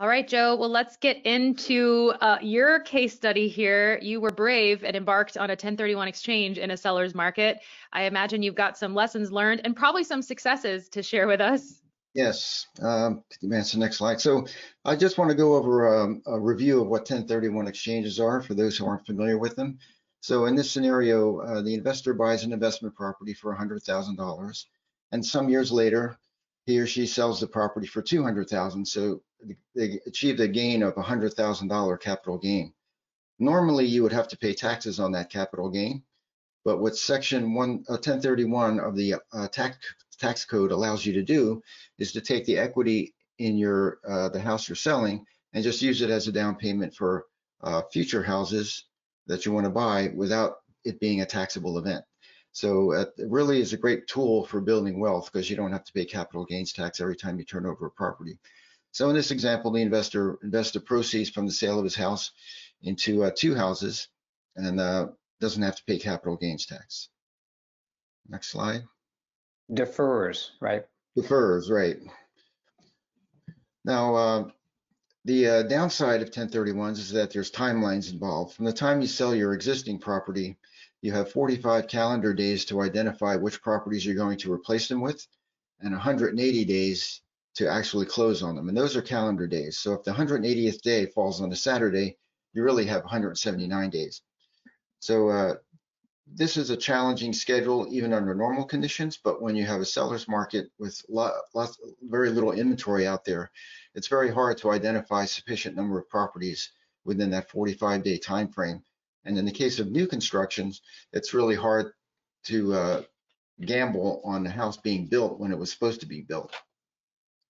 All right, Joe. Well, let's get into your case study here. You were brave and embarked on a 1031 exchange in a seller's market. I imagine you've got some lessons learned and probably some successes to share with us. Yes, advance the next slide. So I just want to go over a review of what 1031 exchanges are for those who aren't familiar with them. So in this scenario, the investor buys an investment property for $100,000, and some years later, he or she sells the property for $200,000. So they achieved a gain of $100,000 capital gain. Normally, you would have to pay taxes on that capital gain. But what Section 1031 of the tax code allows you to do is to take the equity in the house you're selling and just use it as a down payment for future houses that you want to buy without it being a taxable event. So it really is a great tool for building wealth because you don't have to pay capital gains tax every time you turn over a property. So in this example, the investor invested proceeds from the sale of his house into two houses and doesn't have to pay capital gains tax. Next slide. Defers, right? Defers, right. Now, the downside of 1031s is that there's timelines involved. From the time you sell your existing property, you have 45 calendar days to identify which properties you're going to replace them with, and 180 days to actually close on them. And those are calendar days. So if the 180th day falls on a Saturday, you really have 179 days. So this is a challenging schedule even under normal conditions, but when you have a seller's market with very little inventory out there, it's very hard to identify sufficient number of properties within that 45-day time frame. And in the case of new constructions, it's really hard to gamble on the house being built when it was supposed to be built,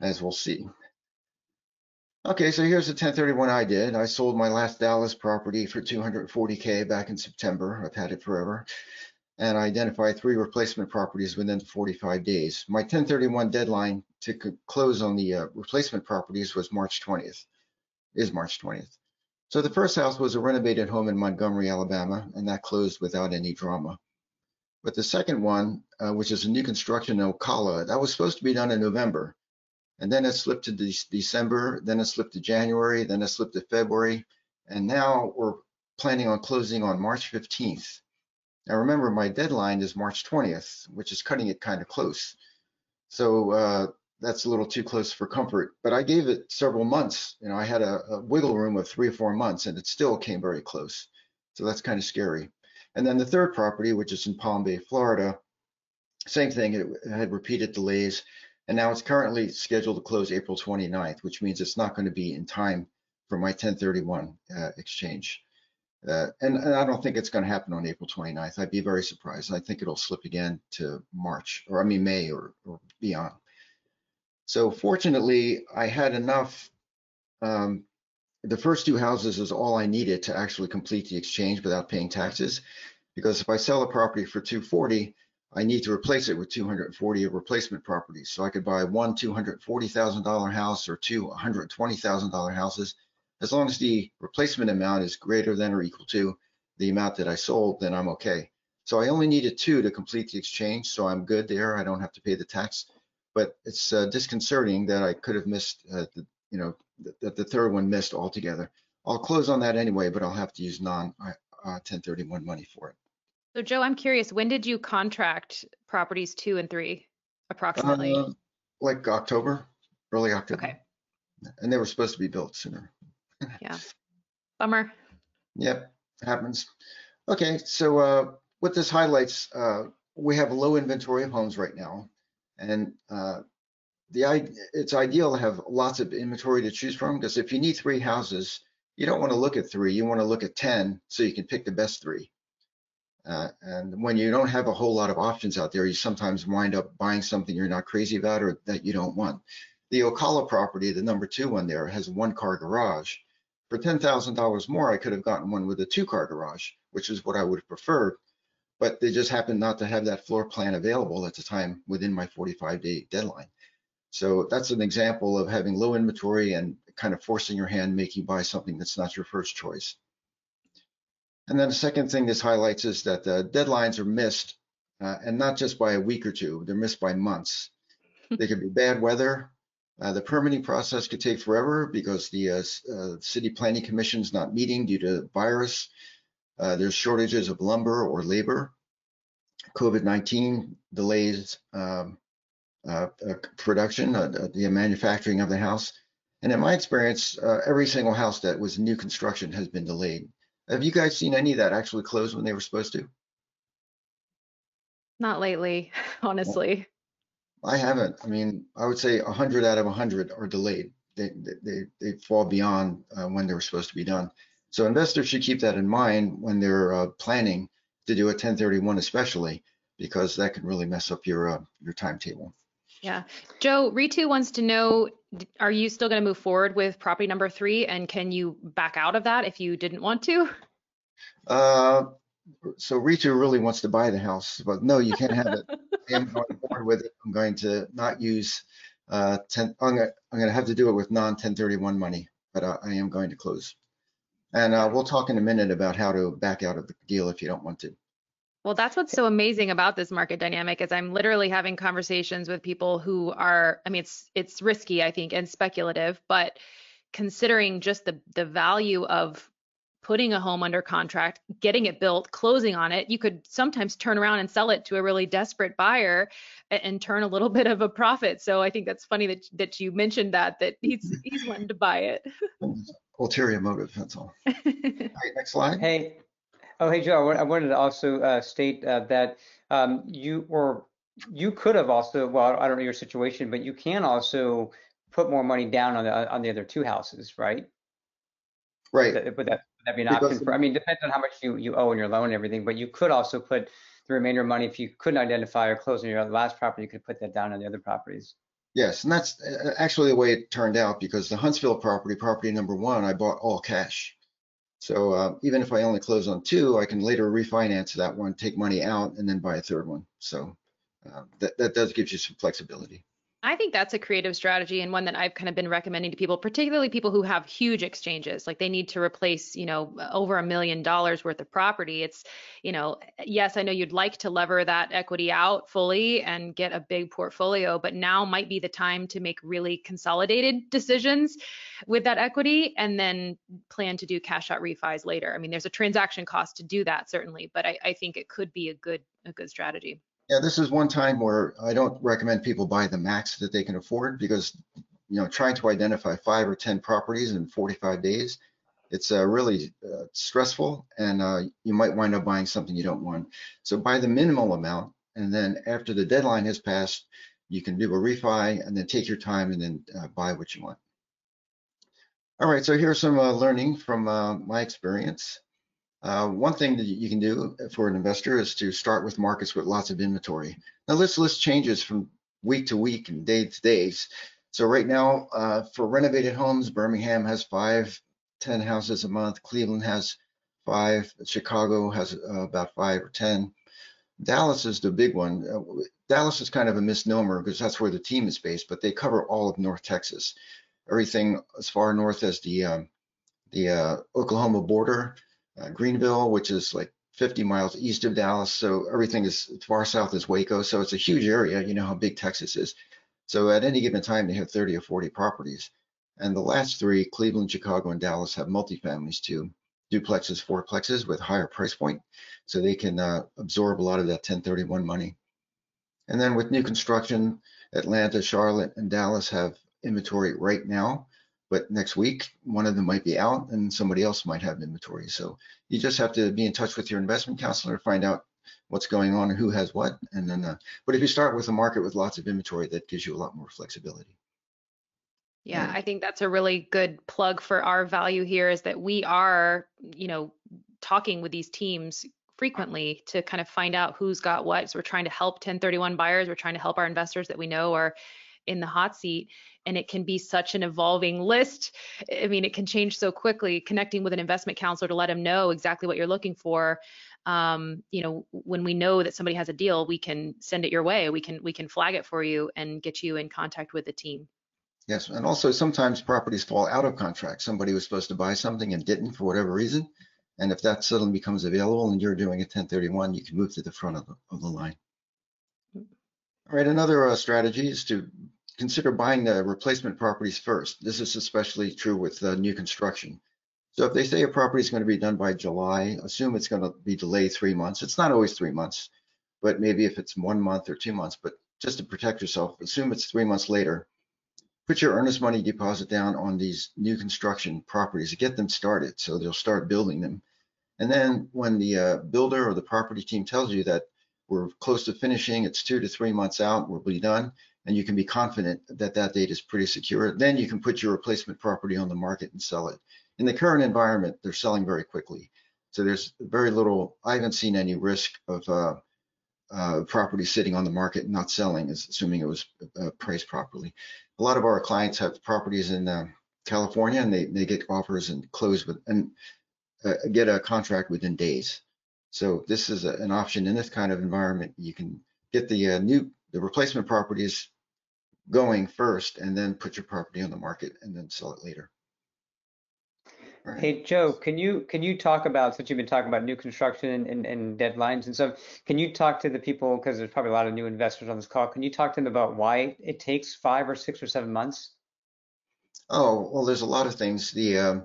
as we'll see. Okay, so here's the 1031 I did. I sold my last Dallas property for $240K back in September. I've had it forever. And I identified 3 replacement properties within 45 days. My 1031 deadline to close on the replacement properties was March 20th, is March 20th. So the first house was a renovated home in Montgomery, Alabama, and that closed without any drama. But the second one, which is a new construction in Ocala, that was supposed to be done in November. And then it slipped to December, then it slipped to January, then it slipped to February, and now we're planning on closing on March 15th. Now remember, my deadline is March 20th, which is cutting it kind of close. So that's a little too close for comfort, but I gave it several months. You know, I had a wiggle room of 3 or 4 months, and it still came very close. So that's kind of scary. And then the third property, which is in Palm Bay, Florida, same thing, it had repeated delays. And now it's currently scheduled to close April 29th, which means it's not going to be in time for my 1031 exchange. And I don't think it's going to happen on April 29th. I'd be very surprised. I think it'll slip again to May or beyond. So fortunately, I had enough. The first 2 houses is all I needed to actually complete the exchange without paying taxes. Because if I sell a property for $240,000, I need to replace it with 240 replacement properties. So I could buy one $240,000 house or 2 $120,000 houses. As long as the replacement amount is greater than or equal to the amount that I sold, then I'm okay. So I only needed 2 to complete the exchange, so I'm good there. I don't have to pay the tax. But it's disconcerting that I could have missed, the third one missed altogether. I'll close on that anyway, but I'll have to use non-1031 money for it. So, Joe, I'm curious, when did you contract properties 2 and 3, approximately? Like October, early October. Okay. And they were supposed to be built sooner. Yeah. Bummer. Yep, happens. Okay, so what this highlights, we have a low inventory of homes right now, and it's ideal to have lots of inventory to choose from, because if you need 3 houses, you don't want to look at 3, you want to look at 10 so you can pick the best 3. And when you don't have a whole lot of options out there, you sometimes wind up buying something you're not crazy about or that you don't want. The Ocala property, the number 2 one there, has a 1-car garage. For $10,000 more, I could have gotten one with a 2-car garage, which is what I would have preferred. But they just happened not to have that floor plan available at the time within my 45-day deadline. So that's an example of having low inventory and kind of forcing your hand, making you buy something that's not your first choice. And then the second thing this highlights is that the deadlines are missed, and not just by a week or 2, they're missed by months. They could be bad weather, The permitting process could take forever because the city planning commission is not meeting due to virus. There's shortages of lumber or labor. COVID-19 delays production, the manufacturing of the house. And in my experience, every single house that was new construction has been delayed. Have you guys seen any that actually closed when they were supposed to? Not lately, honestly. I haven't. I mean, I would say 100 out of 100 are delayed. They fall beyond when they were supposed to be done. So investors should keep that in mind when they're planning to do a 1031, especially because that can really mess up your timetable. Yeah. Joe, Ritu wants to know, are you still going to move forward with property number 3? And can you back out of that if you didn't want to? So Ritu really wants to buy the house, but no, you can't have it. I am going forward with it. I'm going to not use I'm going to have to do it with non-1031 money, but I am going to close. And we'll talk in a minute about how to back out of the deal if you don't want to. Well, that's what's so amazing about this market dynamic is I'm literally having conversations with people who are, I mean, it's risky, I think, and speculative, but considering just the value of putting a home under contract, getting it built, closing on it, you could sometimes turn around and sell it to a really desperate buyer and turn a little bit of a profit. So I think that's funny that you mentioned that he's wanting to buy it. Ulterior motive, that's all. All right, next slide. Hey, oh, hey, Joe, I wanted to also state that you could have also, well, I don't know your situation, but you can also put more money down on the other 2 houses, right? Right. Would that be an option for, I mean, depends on how much you owe in your loan and everything, but you could also put the remainder of money, if you couldn't identify or close on your last property, you could put that down on the other properties. Yes, and that's actually the way it turned out because the Huntsville property number 1, I bought all cash. So even if I only close on 2, I can later refinance that one, take money out, and then buy a 3rd one. So that does give you some flexibility. I think that's a creative strategy and one that I've kind of been recommending to people, particularly people who have huge exchanges, like they need to replace, over $1 million worth of property. It's, yes, I know you'd like to lever that equity out fully and get a big portfolio, but now might be the time to make really consolidated decisions with that equity and then plan to do cash out refis later. I mean, there's a transaction cost to do that certainly, but I think it could be a good strategy. Yeah, this is one time where I don't recommend people buy the max that they can afford because, trying to identify 5 or 10 properties in 45 days, it's really stressful and you might wind up buying something you don't want. So buy the minimal amount and then after the deadline has passed, you can do a refi and then take your time and then buy what you want. All right, so here's some learning from my experience. One thing that you can do for an investor is to start with markets with lots of inventory. Now this list changes from week to week and day to days. So right now for renovated homes, Birmingham has 5-10 houses a month. Cleveland has 5. Chicago has about 5 or 10. Dallas is the big one. Dallas is kind of a misnomer because that's where the team is based, but they cover all of North Texas. Everything as far north as the Oklahoma border. Greenville, which is like 50 miles east of Dallas. So everything is as far south as Waco. So it's a huge area. You know how big Texas is. So at any given time, they have 30 or 40 properties. And the last 3, Cleveland, Chicago, and Dallas have multifamilies too. Duplexes, fourplexes with higher price point. So they can absorb a lot of that 1031 money. And then with new construction, Atlanta, Charlotte, and Dallas have inventory right now. But next week, one of them might be out and somebody else might have inventory. So you just have to be in touch with your investment counselor, find out what's going on and who has what. And then, but if you start with a market with lots of inventory, that gives you a lot more flexibility. Yeah, I think that's a really good plug for our value here is that we are, talking with these teams frequently to kind of find out who's got what. So we're trying to help 1031 buyers. We're trying to help our investors that we know are in the hot seat. And it can be such an evolving list. I mean, it can change so quickly. Connecting with an investment counselor to let them know exactly what you're looking for. When we know that somebody has a deal, we can send it your way. We can flag it for you and get you in contact with the team. Yes, and also sometimes properties fall out of contract. Somebody was supposed to buy something and didn't for whatever reason. And if that suddenly becomes available and you're doing a 1031, you can move to the front of the line. All right, another strategy is to consider buying the replacement properties first. This is especially true with new construction. So if they say a property is going to be done by July, assume it's going to be delayed 3 months. It's not always 3 months, but maybe if it's 1 month or 2 months, but just to protect yourself, assume it's 3 months later. Put your earnest money deposit down on these new construction properties to get them started so they'll start building them. And then when the builder or the property team tells you that we're close to finishing, it's 2 to 3 months out, we'll be done, and you can be confident that that date is pretty secure, then you can put your replacement property on the market and sell it. In the current environment, they're selling very quickly. So there's very little, I haven't seen any risk of property sitting on the market and not selling, assuming it was priced properly. A lot of our clients have properties in California, and they get offers and close with, and get a contract within days. So this is an option in this kind of environment. You can get the replacement properties going first, and then put your property on the market and then sell it later. Right. Hey Joe, can you talk about, since you've been talking about new construction and deadlines and stuff, can you talk to the people, because there's probably a lot of new investors on this call, can you talk to them about why it takes 5 or 6 or 7 months? Oh, well, there's a lot of things. A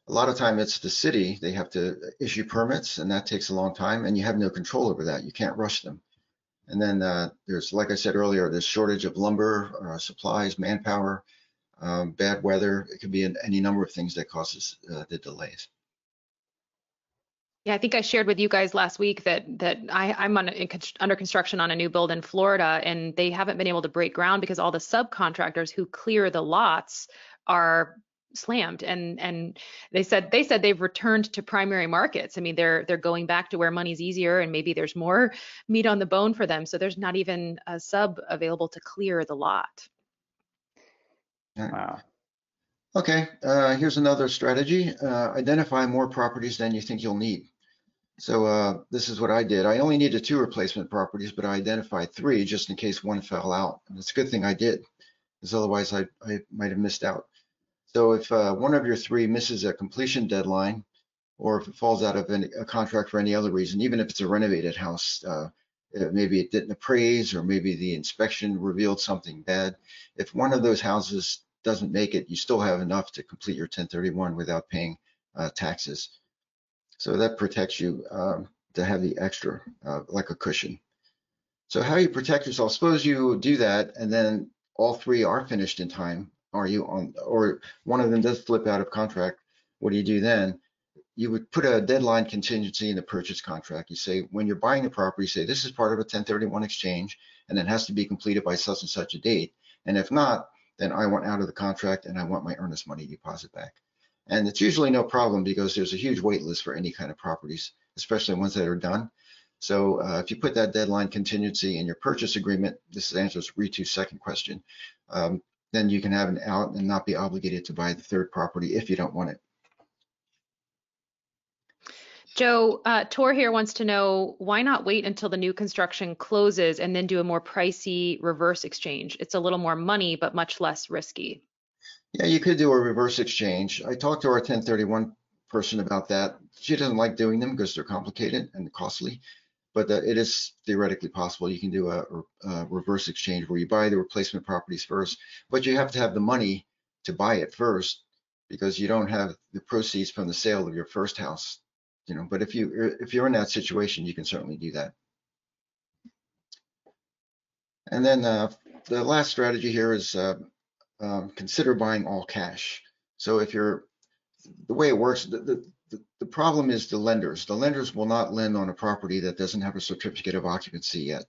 lot of time it's the city. They have to issue permits, and that takes a long time, and you have no control over that. You can't rush them. And then there's, like I said earlier, there's shortage of lumber, supplies, manpower, bad weather. It could be any number of things that causes the delays. Yeah, I think I shared with you guys last week that I'm under construction on a new build in Florida, and they haven't been able to break ground because all the subcontractors who clear the lots are slammed, and they said they've returned to primary markets. I mean, they're going back to where money's easier and maybe there's more meat on the bone for them. So there's not even a sub available to clear the lot. Wow. Okay, here's another strategy. Identify more properties than you think you'll need. So this is what I did. I only needed 2 replacement properties, but I identified 3 just in case one fell out. And it's a good thing I did, because otherwise I might have missed out. So if one of your 3 misses a completion deadline, or if it falls out of a contract for any other reason, even if it's a renovated house, maybe it didn't appraise, or maybe the inspection revealed something bad. If one of those houses doesn't make it, you still have enough to complete your 1031 without paying taxes. So that protects you to have the extra, like a cushion. So how you protect yourself? Suppose you do that, and then all 3 are finished in time. Or one of them does flip out of contract. What do you do then? You would put a deadline contingency in the purchase contract. You say, when you're buying the property, you say, this is part of a 1031 exchange, and it has to be completed by such and such a date. And if not, then I want out of the contract and I want my earnest money deposit back. And it's usually no problem, because there's a huge wait list for any kind of properties, especially ones that are done. So if you put that deadline contingency in your purchase agreement, this answers Ritu's second question, then you can have an out and not be obligated to buy the 3rd property if you don't want it. Joe, Tor here wants to know, why not wait until the new construction closes and then do a more pricey reverse exchange? It's a little more money, but much less risky. Yeah, you could do a reverse exchange. I talked to our 1031 person about that. She doesn't like doing them because they're complicated and costly, but it is theoretically possible. You can do a reverse exchange where you buy the replacement properties first, but you have to have the money to buy it first, because you don't have the proceeds from the sale of your first house. But if you're in that situation, you can certainly do that. And then the last strategy here is consider buying all cash. So the way it works, the problem is the lenders. The lenders will not lend on a property that doesn't have a certificate of occupancy yet.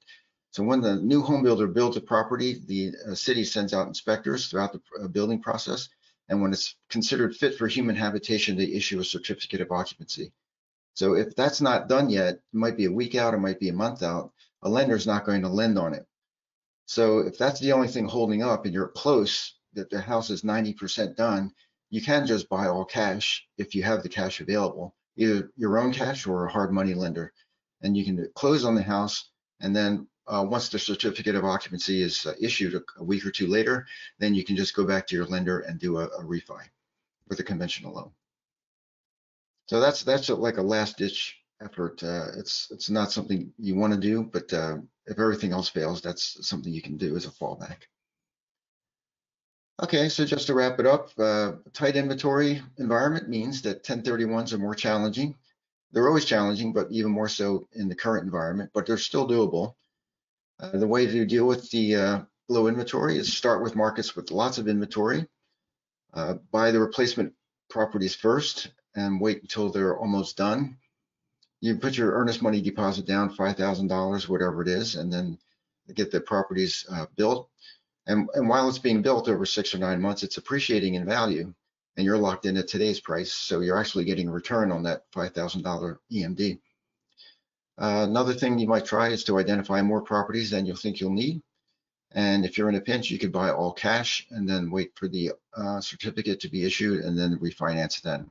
So when the new home builder builds a property, the city sends out inspectors throughout the building process. And when it's considered fit for human habitation, they issue a certificate of occupancy. So if that's not done yet, it might be a week out, it might be a month out, a lender's not going to lend on it. So if that's the only thing holding up and you're close, that the house is 90% done, you can just buy all cash if you have the cash available, either your own cash or a hard money lender. And you can close on the house, and then once the certificate of occupancy is issued a week or 2 later, then you can just go back to your lender and do a refi with a conventional loan. So that's like a last ditch effort. It's not something you want to do, but if everything else fails, that's something you can do as a fallback. Okay, so just to wrap it up, tight inventory environment means that 1031s are more challenging. They're always challenging, but even more so in the current environment, but they're still doable. The way to deal with the low inventory is start with markets with lots of inventory, buy the replacement properties first, and wait until they're almost done. You put your earnest money deposit down, $5,000, whatever it is, and then get the properties built. And while it's being built over 6 or 9 months, it's appreciating in value, and you're locked in at today's price, so you're actually getting a return on that $5,000 EMD. Another thing you might try is to identify more properties than you'll think you'll need. And if you're in a pinch, you could buy all cash and then wait for the certificate to be issued and then refinance then.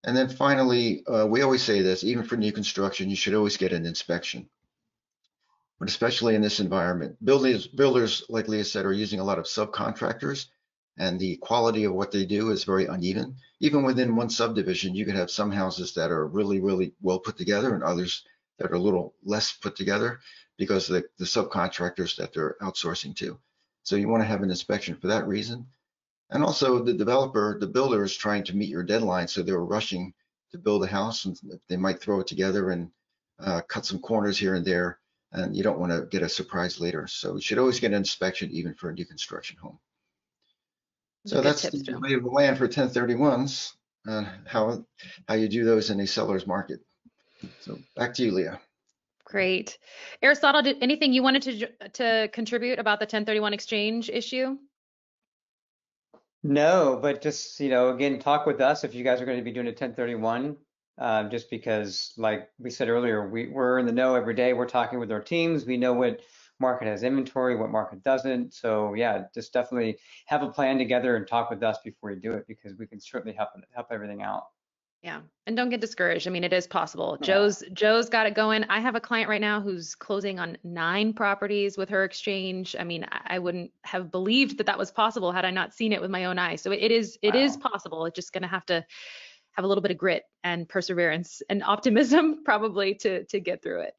And then finally, we always say this, even for new construction, you should always get an inspection. But especially in this environment, builders, like Leah said, are using a lot of subcontractors, and the quality of what they do is very uneven. Even within one subdivision, you could have some houses that are really, really well put together and others that are a little less put together because of the subcontractors that they're outsourcing to. So you want to have an inspection for that reason. And also the developer, the builder is trying to meet your deadline, so they're rushing to build a house, and they might throw it together and cut some corners here and there, and you don't want to get a surprise later. So you should always get an inspection, even for a new construction home. So that's tips, the Joe. lay of the land for 1031s, how you do those in a seller's market. So back to you, Leah. Great. Aristotle, anything you wanted to contribute about the 1031 exchange issue? No, but just, again, talk with us if you guys are going to be doing a 1031, just because, like we said earlier, we're in the know every day. We're talking with our teams. We know what market has inventory, what market doesn't. So yeah, just definitely have a plan together and talk with us before you do it, because we can certainly help everything out. Yeah, and don't get discouraged. I mean, it is possible. Yeah. Joe's got it going. I have a client right now who's closing on 9 properties with her exchange. I mean, I wouldn't have believed that was possible had I not seen it with my own eyes. So it is possible. It's just going to have a little bit of grit and perseverance and optimism probably to get through it.